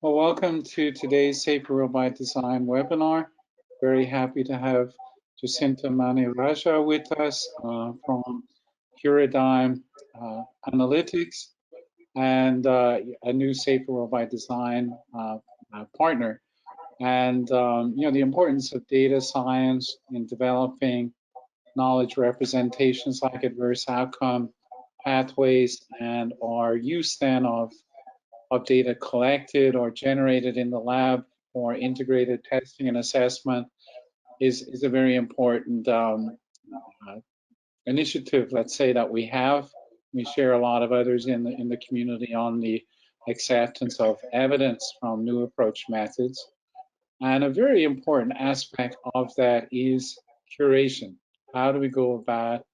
Well, welcome to today's Safer Robot Design webinar. Very happy to have Jacinta Mani-Raja with us from Curadigm Analytics and a new Safer Robot Design partner. And the importance of data science in developing knowledge representations like adverse outcome pathways and our use then of data collected or generated in the lab for integrated testing and assessment is a very important initiative, let's say, that we have. We share a lot of others in the community on the acceptance of evidence from new approach methods. And a very important aspect of that is curation. How do we go about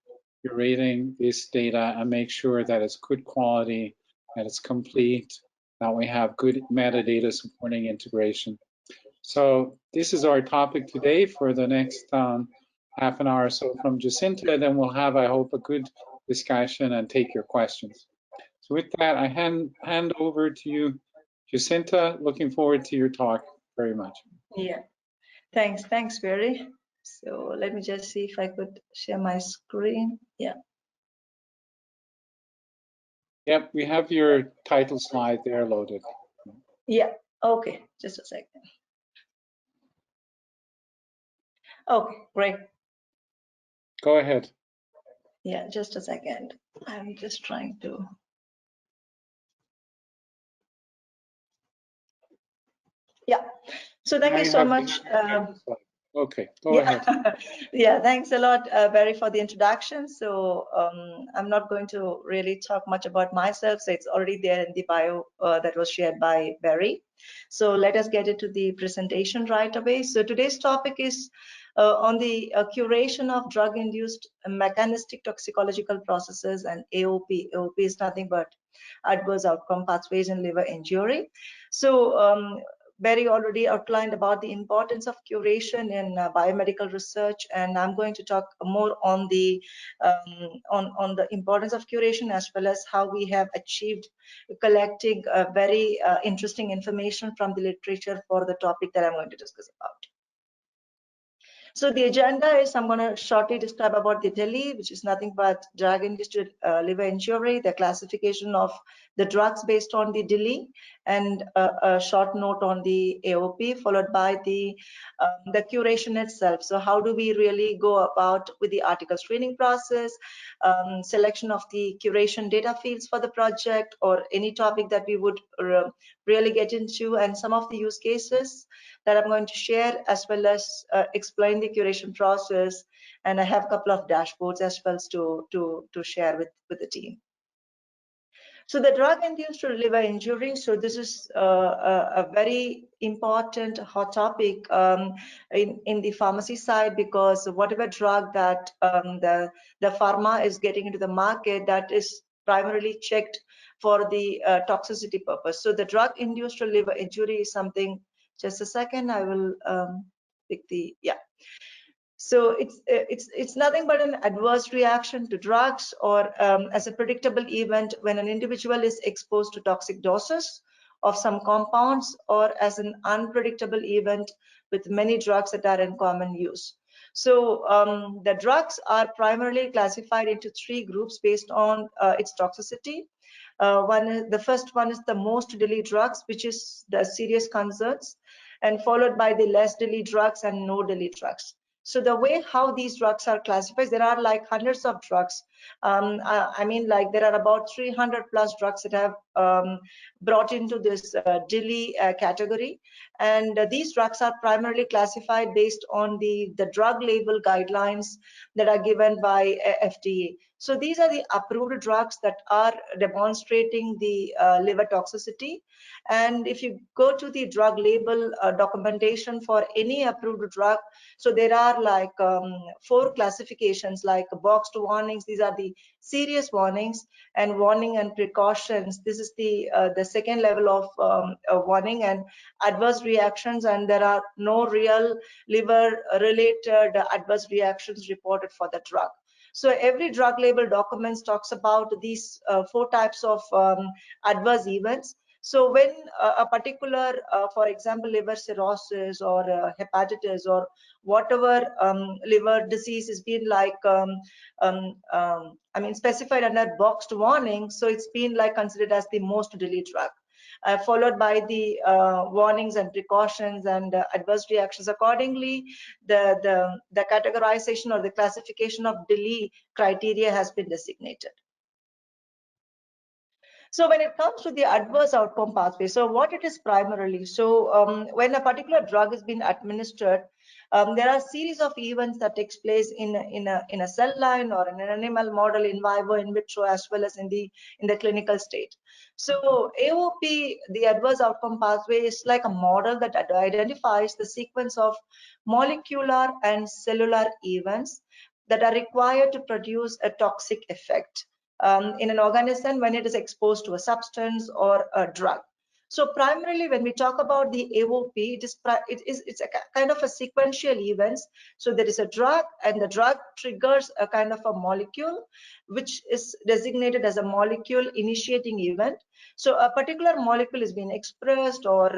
curating this data and make sure that it's good quality, that it's complete, that we have good metadata supporting integration. So this is our topic today for the next half an hour or so from Jacinta. Then we'll have, I hope, a good discussion and take your questions. So with that, I hand over to you, Jacinta. Looking forward to your talk very much. Yeah, thanks, Barry. So let me just see if I could share my screen. Yeah. Yep, we have your title slide there loaded. Yeah, okay, just a second. Okay, great. Go ahead. Yeah, just a second. I'm just trying to. Yeah, so thank you so much. Okay, go ahead. Yeah, thanks a lot, Barry, for the introduction. So I'm not going to really talk much about myself. So it's already there in the bio that was shared by Barry. So let us get into the presentation right away. So today's topic is on the curation of drug-induced mechanistic toxicological processes and AOP. AOP is nothing but adverse outcome pathways in liver injury. So Barry already outlined about the importance of curation in biomedical research, and I'm going to talk more on the importance of curation as well as how we have achieved collecting very interesting information from the literature for the topic that I'm going to discuss about. So the agenda is I'm going to shortly describe about the DILI, which is nothing but drug-induced liver injury, the classification of the drugs based on the DILI, and a short note on the AOP, followed by the curation itself. So how do we really go about with the article screening process, selection of the curation data fields for the project, or any topic that we would really get into, and some of the use cases that I'm going to share, as well as explain the curation process. And I have a couple of dashboards as well to share with the team. So the drug-induced liver injury. So this is a very important hot topic in the pharmacy side, because whatever drug that the pharma is getting into the market, that is primarily checked for the toxicity purpose. So the drug-induced liver injury is something. Just a second, I will pick the, yeah. So it's nothing but an adverse reaction to drugs, or as a predictable event when an individual is exposed to toxic doses of some compounds, or as an unpredictable event with many drugs that are in common use. So the drugs are primarily classified into 3 groups based on its toxicity. The first one is the most deadly drugs, which is the serious concerns, and followed by the less deadly drugs and no deadly drugs. So the way how these drugs are classified, there are like hundreds of drugs. I mean, like there are about 300 plus drugs that have brought into this DILI category. And these drugs are primarily classified based on the drug label guidelines that are given by FDA. So these are the approved drugs that are demonstrating the liver toxicity. And if you go to the drug label documentation for any approved drug, so there are like 4 classifications, like boxed warnings. These are the serious warnings, and warning and precautions. This is the second level of warning, and adverse reactions, and there are no real liver related adverse reactions reported for the drug. So every drug label documents talks about these 4 types of adverse events. So when a particular, for example, liver cirrhosis or hepatitis or whatever liver disease is being like, I mean, specified under boxed warning, so it's been like considered as the most delayed drug. Followed by the warnings and precautions and adverse reactions accordingly, the categorization or the classification of DILI criteria has been designated. So when it comes to the adverse outcome pathway, so what it is primarily, so when a particular drug is being administered, there are a series of events that takes place in a cell line or in an animal model, in vivo, in vitro, as well as in the clinical state. So AOP, the adverse outcome pathway, is like a model that identifies the sequence of molecular and cellular events that are required to produce a toxic effect in an organism when it is exposed to a substance or a drug. So primarily when we talk about the AOP, it's a kind of a sequential events. So there is a drug, and the drug triggers a kind of a molecule which is designated as a molecule initiating event. So a particular molecule is being expressed or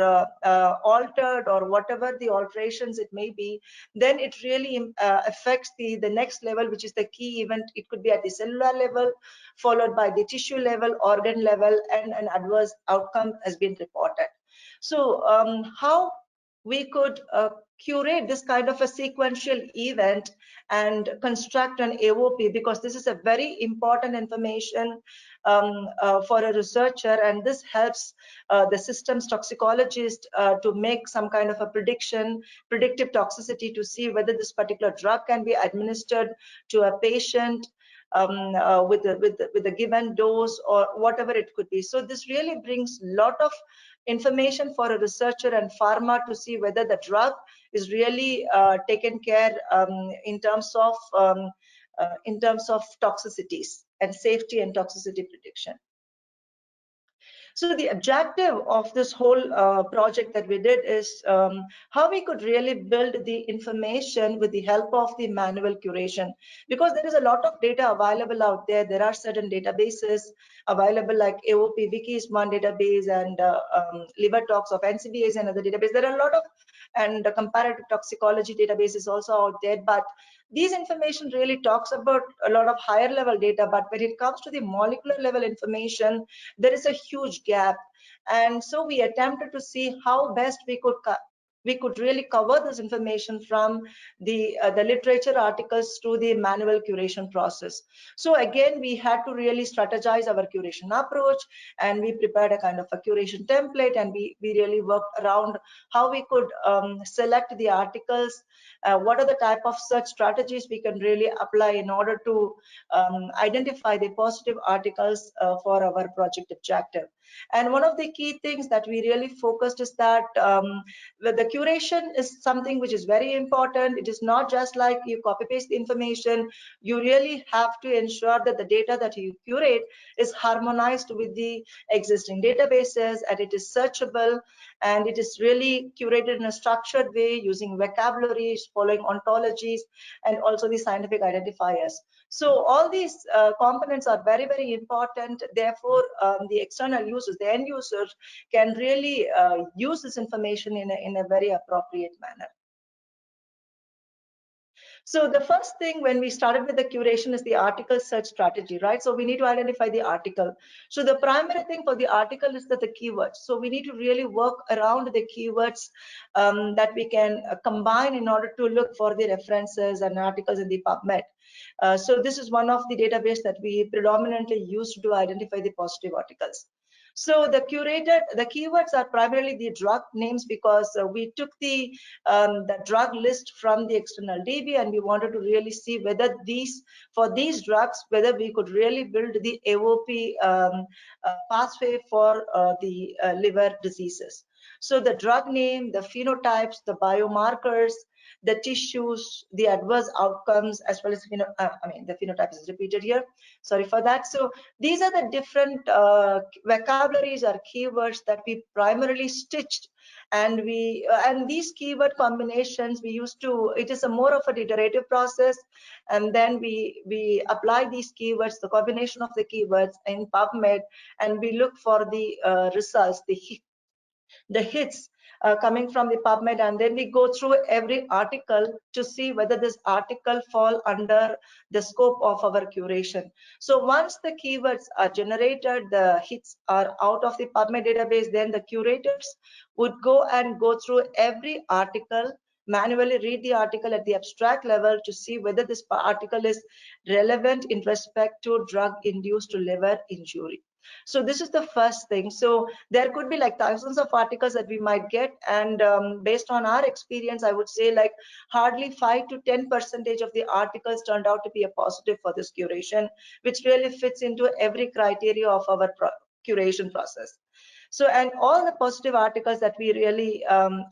altered, or whatever the alterations it may be, then it really affects the next level, which is the key event. It could be at the cellular level, followed by the tissue level, organ level, and an adverse outcome has been reported. So how we could curate this kind of a sequential event and construct an AOP, because this is a very important information for a researcher, and this helps the systems toxicologist to make some kind of a predictive toxicity, to see whether this particular drug can be administered to a patient with a given dose or whatever it could be. So this really brings a lot of information for a researcher and pharma to see whether the drug is really taken care in terms of toxicities and safety and toxicity prediction. So the objective of this whole project that we did is how we could really build the information with the help of the manual curation, because there is a lot of data available out there. There are certain databases available, like AOP Wiki is one database, and LiverTox of NCBA is another database. There are a lot of, and comparative toxicology database is also out there, but these information really talks about a lot of higher level data. But when it comes to the molecular level information, there is a huge gap. And so we attempted to see how best we could really cover this information from the literature articles to the manual curation process. So again, we had to really strategize our curation approach, and we prepared a kind of a curation template, and we really worked around how we could select the articles, what are the type of search strategies we can really apply in order to identify the positive articles for our project objective. And one of the key things that we really focused is that the curation is something which is very important. It is not just like you copy paste the information. You really have to ensure that the data that you curate is harmonized with the existing databases, and it is searchable, and it is really curated in a structured way using vocabularies, following ontologies, and also the scientific identifiers. So all these components are very, very important. Therefore, the external users, the end users, can really use this information in a very appropriate manner. So the first thing when we started with the curation is the article search strategy, right? So we need to identify the article. So the primary thing for the article is that the keywords. So we need to really work around the keywords that we can combine in order to look for the references and articles in the PubMed. So this is one of the database that we predominantly use to identify the positive articles. So the keywords are primarily the drug names, because we took the drug list from the external DB, and we wanted to really see whether for these drugs, whether we could really build the AOP pathway for the liver diseases. So the drug name, the phenotypes, the biomarkers, the tissues, the adverse outcomes, as well as the phenotype is repeated here. Sorry for that. So these are the different vocabularies or keywords that we primarily stitched, and these keyword combinations we used to. It is a more of an iterative process, and then we apply these keywords, the combination of the keywords in PubMed, and we look for the results, the hits coming from the PubMed, and then we go through every article to see whether this article fall under the scope of our curation. So once the keywords are generated, the hits are out of the PubMed database, then the curators would go through every article, manually read the article at the abstract level to see whether this article is relevant in respect to drug-induced liver injury. So this is the first thing. So there could be like thousands of articles that we might get, and based on our experience, I would say like hardly 5 to 10% of the articles turned out to be a positive for this curation, which really fits into every criteria of our curation process. So, and all the positive articles that we really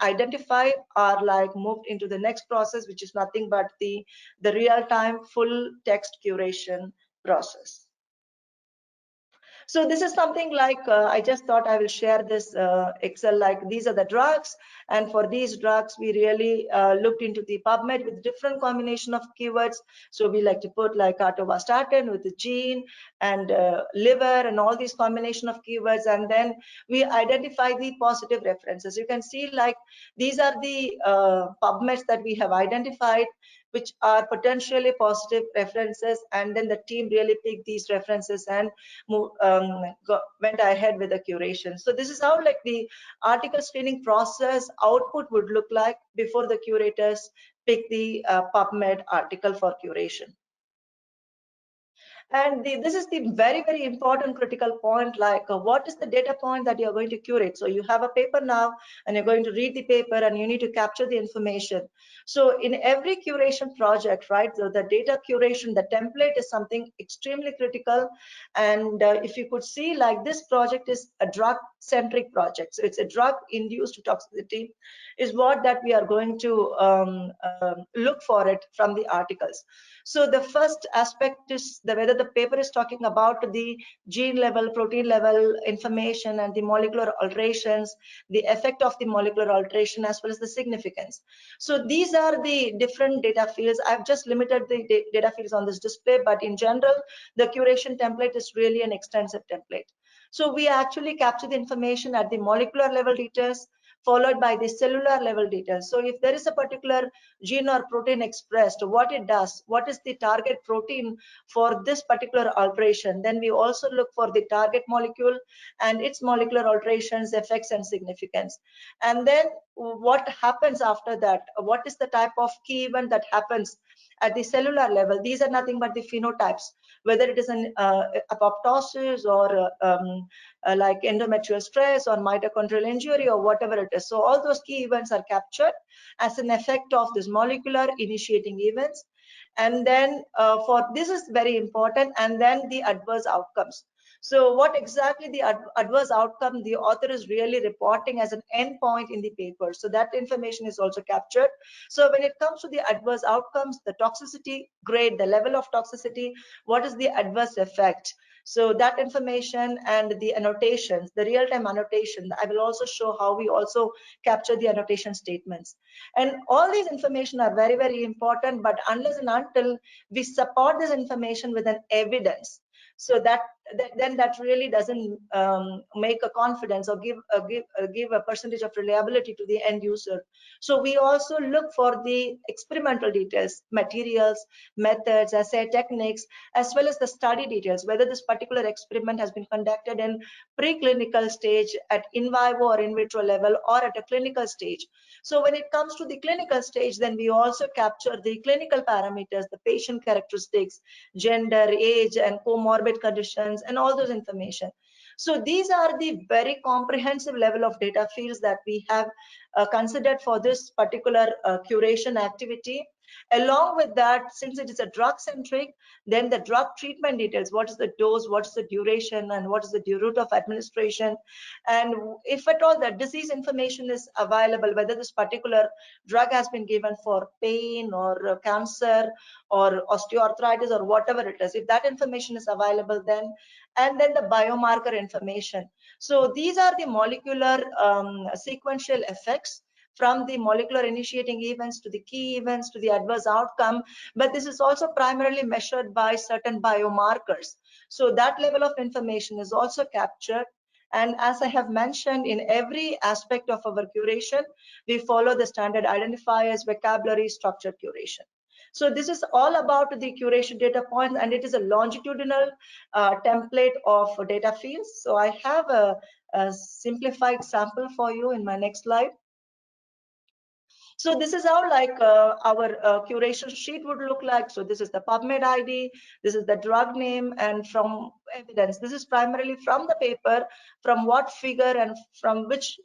identify are like moved into the next process, which is nothing but the real-time full text curation process. So this is something like I just thought I will share this Excel, like these are the drugs, and for these drugs we really looked into the PubMed with different combination of keywords. So we like to put like atorvastatin with the gene and liver and all these combination of keywords, and then we identify the positive references. You can see like these are the PubMeds that we have identified, which are potentially positive references, and then the team really picked these references and went ahead with the curation. So this is how like the article screening process output would look like before the curators pick the PubMed article for curation. And this is the very, very important critical point, like what is the data point that you're going to curate? So you have a paper now and you're going to read the paper and you need to capture the information. So in every curation project, right, the data curation, the template is something extremely critical. And if you could see, like this project is a drug-centric project. So it's a drug-induced toxicity is what that we are going to look for it from the articles. So the first aspect is whether the paper is talking about the gene level, protein level information and the molecular alterations, the effect of the molecular alteration, as well as the significance. So these are the different data fields. I've just limited the data fields on this display, but in general, the curation template is really an extensive template. So we actually capture the information at the molecular level details, followed by the cellular level details. So if there is a particular gene or protein expressed, what it does, what is the target protein for this particular alteration, then we also look for the target molecule and its molecular alterations, effects and significance. And then what happens after that, what is the type of key event that happens at the cellular level. These are nothing but the phenotypes, whether it is an apoptosis or like endometrial stress or mitochondrial injury or whatever it is. So all those key events are captured as an effect of this molecular initiating events. And then for this is very important, and then the adverse outcomes. So what exactly the adverse outcome the author is really reporting as an endpoint in the paper. So that information is also captured. So when it comes to the adverse outcomes, the toxicity grade, the level of toxicity, what is the adverse effect? So that information and the annotations, the real-time annotation, I will also show how we also capture the annotation statements. And all these information are very, very important, but unless and until we support this information with an evidence, so then that really doesn't make a confidence or give a percentage of reliability to the end user. So we also look for the experimental details, materials, methods, assay techniques, as well as the study details, whether this particular experiment has been conducted in preclinical stage, at in vivo or in vitro level, or at a clinical stage. So when it comes to the clinical stage, then we also capture the clinical parameters, the patient characteristics, gender, age, and comorbid conditions, and all those information. So these are the very comprehensive level of data fields that we have considered for this particular curation activity. Along with that, since it is a drug centric, then the drug treatment details, what is the dose, what is the duration, and what is the route of administration, and if at all the disease information is available, whether this particular drug has been given for pain or cancer or osteoarthritis or whatever it is, if that information is available, then and then the biomarker information. So these are the molecular sequential effects, from the molecular initiating events to the key events to the adverse outcome, but this is also primarily measured by certain biomarkers. So that level of information is also captured. And as I have mentioned, in every aspect of our curation, we follow the standard identifiers, vocabulary, structured curation. So this is all about the curation data points, and it is a longitudinal template of data fields. So I have a simplified sample for you in my next slide. So this is how our curation sheet would look like. So this is the PubMed ID, this is the drug name, and from evidence. This is primarily from the paper, from what figure and from which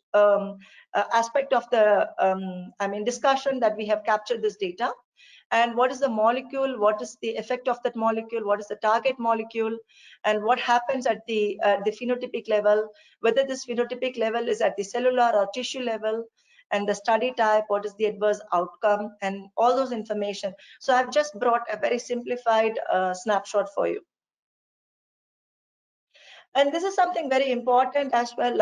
aspect of the discussion that we have captured this data. And what is the molecule, what is the effect of that molecule, what is the target molecule, and what happens at the phenotypic level, whether this phenotypic level is at the cellular or tissue level, and the study type, what is the adverse outcome, and all those information. So I've just brought a very simplified snapshot for you. And this is something very important as well,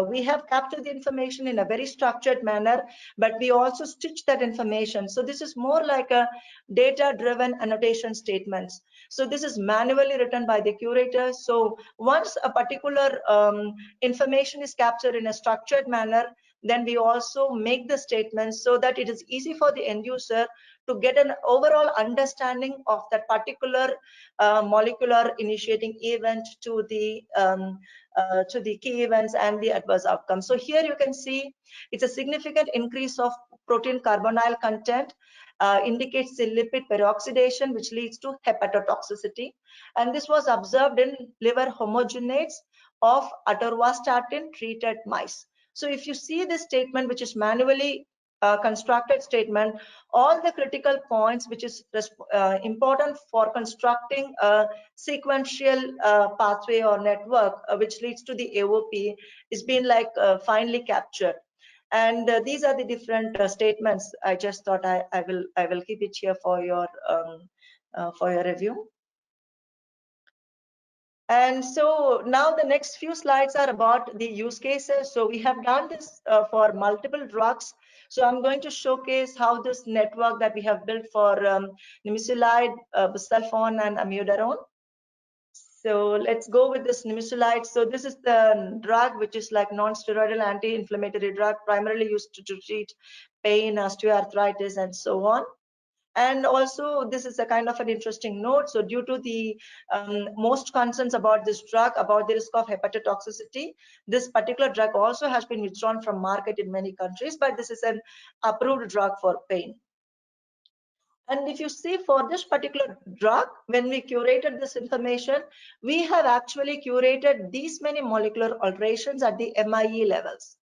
we have captured the information in a very structured manner, but we also stitch that information. So this is more like a data-driven annotation statements. So this is manually written by the curator. So once a particular information is captured in a structured manner, then we also make the statements so that it is easy for the end user to get an overall understanding of that particular molecular initiating event to the key events and the adverse outcomes. So here you can see it's a significant increase of protein carbonyl content, indicates the lipid peroxidation, which leads to hepatotoxicity. And this was observed in liver homogenates of atorvastatin treated mice. So if you see this statement, which is manually constructed statement, all the critical points which is important for constructing a sequential pathway or network which leads to the AOP is being finely captured. And these are the different statements. I just thought I will keep it here for your review. And so now the next few slides are about the use cases. So we have done this for multiple drugs. So I'm going to showcase how this network that we have built for nimesulide, busulfan, and amiodarone. So let's go with this nimesulide. So this is the drug which is like non-steroidal anti-inflammatory drug, primarily used to treat pain, osteoarthritis, and so on. And also this is a kind of an interesting note. So due to the most concerns about this drug, about the risk of hepatotoxicity, this particular drug also has been withdrawn from market in many countries, but this is an approved drug for pain. And if you see for this particular drug, when we curated this information, we have actually curated these many molecular alterations at the MIE levels.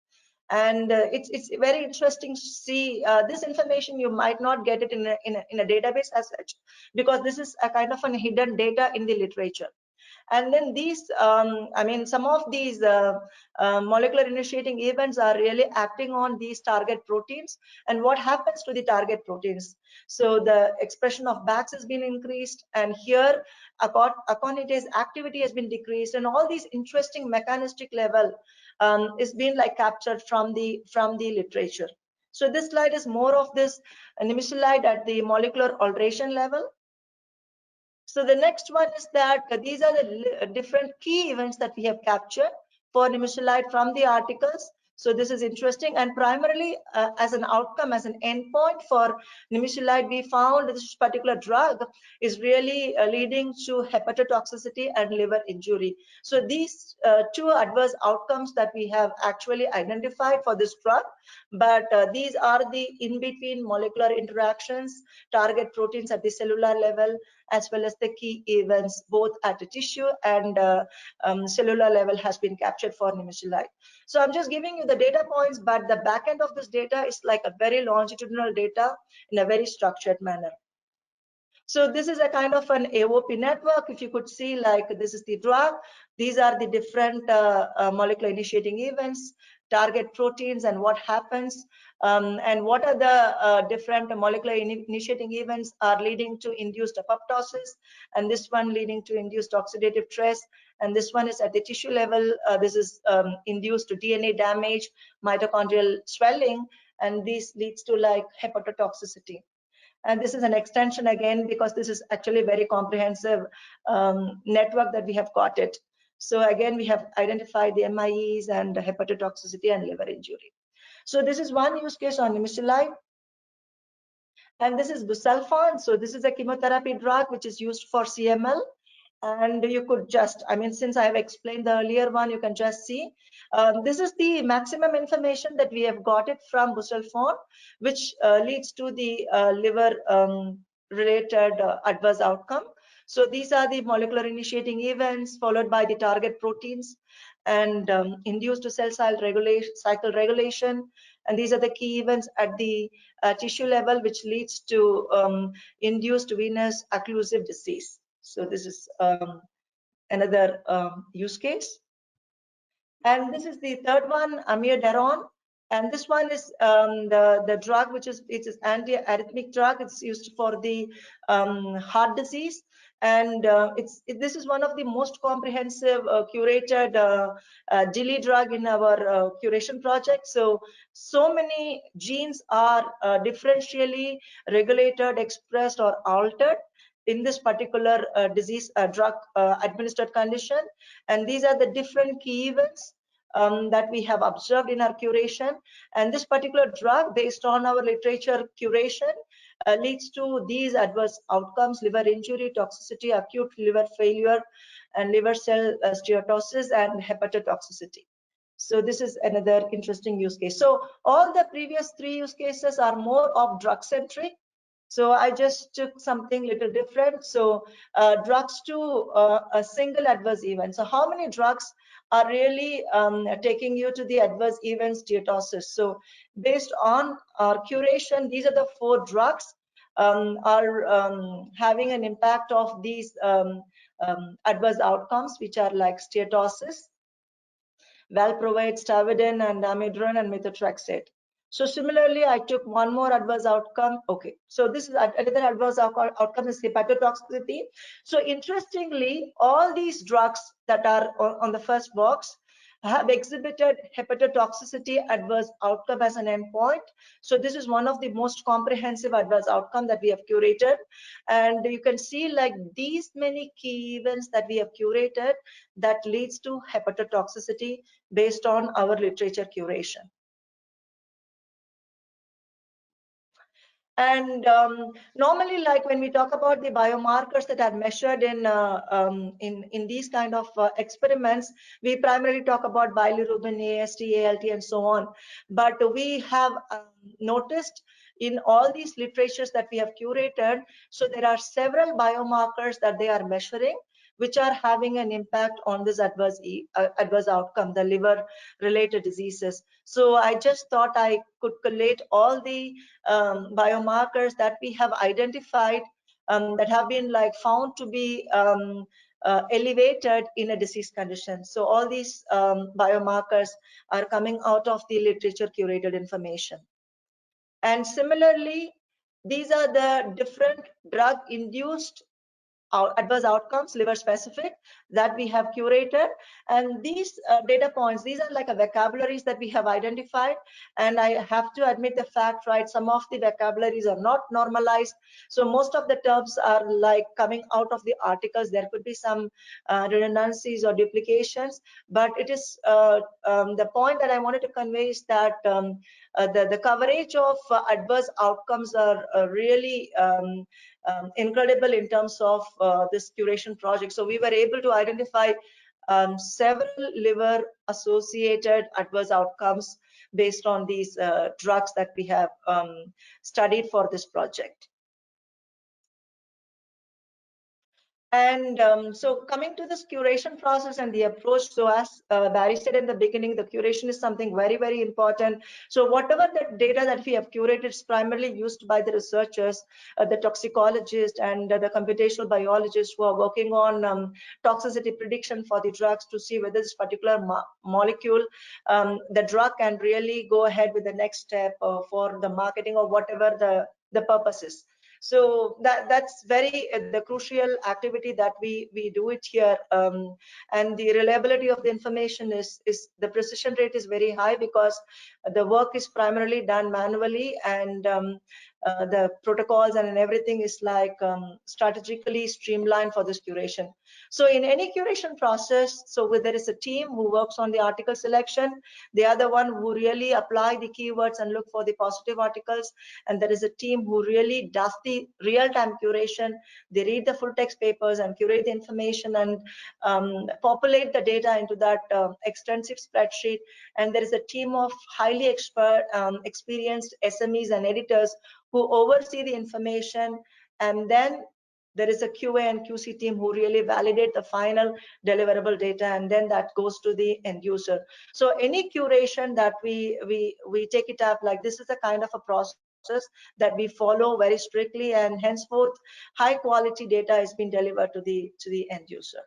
And it's very interesting to see this information. You might not get it in a database as such, because this is a kind of an hidden data in the literature. And then these some of these molecular initiating events are really acting on these target proteins. And what happens to the target proteins? So the expression of BAX has been increased, and here aconitase activity has been decreased, and all these interesting mechanistic level is being captured from the literature. So this slide is more of this nimesulide at the molecular alteration level. So the next one is that these are the different key events that we have captured for nimesulide from the articles. So this is interesting, and primarily as an outcome, as an endpoint for nimesulide, we found this particular drug is really leading to hepatotoxicity and liver injury. So these two adverse outcomes that we have actually identified for this drug, but these are the in-between molecular interactions, target proteins at the cellular level, as well as the key events both at the tissue and cellular level has been captured for nimesulide. So I'm just giving you the data points, but the back end of this data is like a very longitudinal data in a very structured manner. So this is a kind of an AOP network. If you could see, like, this is the drug. These are the different molecular initiating events, target proteins, and what happens, and what are the different molecular initiating events are leading to induced apoptosis, and this one leading to induced oxidative stress, and this one is at the tissue level. This is induced DNA damage, mitochondrial swelling, and this leads to like hepatotoxicity. And this is an extension again, because this is actually very comprehensive network that we have got it. So again, we have identified the MIEs and the hepatotoxicity and liver injury. So this is one use case on nimesulide. And this is busulfan. So this is a chemotherapy drug which is used for CML. And you could just, I mean, since I have explained the earlier one, you can just see. This is the maximum information that we have got it from busulfan, which leads to the liver related adverse outcome. So these are the molecular initiating events followed by the target proteins and induced cell cycle regulation. And these are the key events at the tissue level, which leads to induced venous occlusive disease. So this is another use case. And this is the third one, amiodarone. And this one is the drug, which is, it's an anti-arrhythmic drug. It's used for the heart disease. And this is one of the most comprehensive curated DILI drug in our curation project. So many genes are differentially regulated, expressed, or altered in this particular disease drug administered condition. And these are the different key events that we have observed in our curation. And this particular drug, based on our literature curation, leads to these adverse outcomes: liver injury, toxicity, acute liver failure, and liver cell steatosis, and hepatotoxicity. So this is another interesting use case. So all the previous three use cases are more of drug centric. So I just took something little different. So drugs to a single adverse event. So how many drugs are really taking you to the adverse event steatosis? So based on our curation, these are the 4 drugs are having an impact of these adverse outcomes, which are like steatosis, valproate, stavudine, and amiodarone, and methotrexate. So similarly, I took one more adverse outcome. Okay, so this is another adverse outcome is hepatotoxicity. So interestingly, all these drugs that are on the first box have exhibited hepatotoxicity adverse outcome as an endpoint. So this is one of the most comprehensive adverse outcome that we have curated. And you can see like these many key events that we have curated that leads to hepatotoxicity based on our literature curation. And normally, like when we talk about the biomarkers that are measured in these kind of experiments, we primarily talk about bilirubin, AST, ALT, and so on. But we have noticed in all these literatures that we have curated, so there are several biomarkers that they are measuring, which are having an impact on this adverse outcome, the liver related diseases. So I just thought I could collate all the biomarkers that we have identified that have been like found to be elevated in a disease condition. So all these biomarkers are coming out of the literature curated information. And similarly, these are the different drug induced adverse outcomes, liver specific, that we have curated. And these data points, these are like a vocabularies that we have identified. And I have to admit the fact, right, some of the vocabularies are not normalized. So most of the terms are like coming out of the articles. There could be some redundancies or duplications, but it is the point that I wanted to convey is that the coverage of adverse outcomes are really incredible in terms of this curation project. So we were able to identify several liver associated adverse outcomes based on these drugs that we have studied for this project. And so coming to this curation process and the approach, so as Barry said in the beginning, the curation is something very, very important. So whatever the data that we have curated is primarily used by the researchers, the toxicologists and the computational biologists who are working on toxicity prediction for the drugs to see whether this particular molecule, the drug can really go ahead with the next step for the marketing or whatever the purpose is. So that's very the crucial activity that we do it here, and the reliability of the information is the precision rate is very high because the work is primarily done manually, and the protocols and everything is like strategically streamlined for this curation. So in any curation process, so there is a team who works on the article selection. They are the one who really apply the keywords and look for the positive articles, and there is a team who really does the real-time curation. They read the full text papers and curate the information and populate the data into that extensive spreadsheet. And there is a team of highly experienced SMEs and editors who oversee the information, and then there is a QA and QC team who really validate the final deliverable data, and then that goes to the end user. So any curation that we take it up, like this is a kind of a process that we follow very strictly, and henceforth high quality data is being delivered to the end user.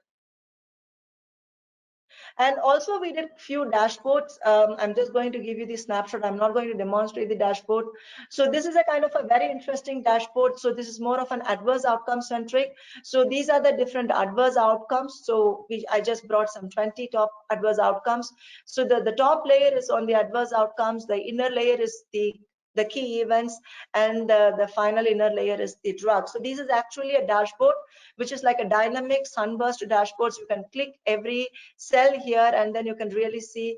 And also we did few dashboards. I'm just going to give you the snapshot. I'm not going to demonstrate the dashboard. So this is a kind of a very interesting dashboard. So this is more of an adverse outcome centric. So these are the different adverse outcomes. So I just brought some 20 top adverse outcomes. So the top layer is on the adverse outcomes. The inner layer is the key events, and the final inner layer is the drug. So this is actually a dashboard which is like a dynamic sunburst dashboard. So you can click every cell here, and then you can really see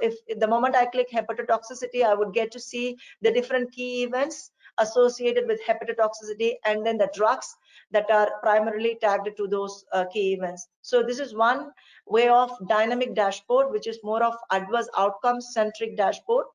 if the moment I click hepatotoxicity, I would get to see the different key events associated with hepatotoxicity, and then the drugs that are primarily tagged to those key events. So this is one way of dynamic dashboard, which is more of adverse outcomes centric dashboard.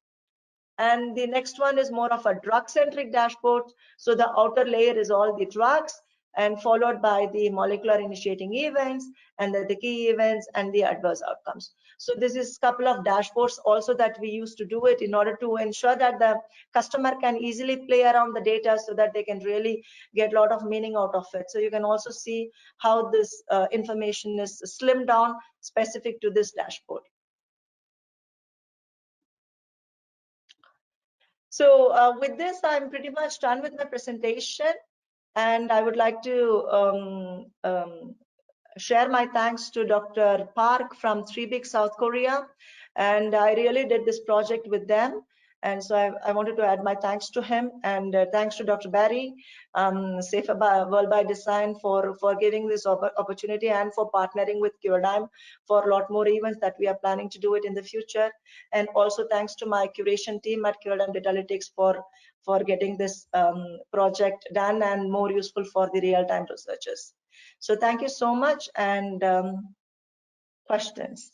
And the next one is more of a drug centric dashboard. So the outer layer is all the drugs, and followed by the molecular initiating events, and the key events and the adverse outcomes. So this is a couple of dashboards also that we used to do it in order to ensure that the customer can easily play around the data so that they can really get a lot of meaning out of it. So you can also see how this information is slimmed down specific to this dashboard. So with this, I'm pretty much done with my presentation, and I would like to share my thanks to Dr. Park from 3BIC, South Korea. And I really did this project with them. And so I wanted to add my thanks to him, and thanks to Dr. Barry, Safer World by Design for giving this opportunity, and for partnering with Curadigm for a lot more events that we are planning to do it in the future. And also thanks to my curation team at Curadigm Datalytics for getting this project done and more useful for the real-time researchers. So thank you so much, and questions.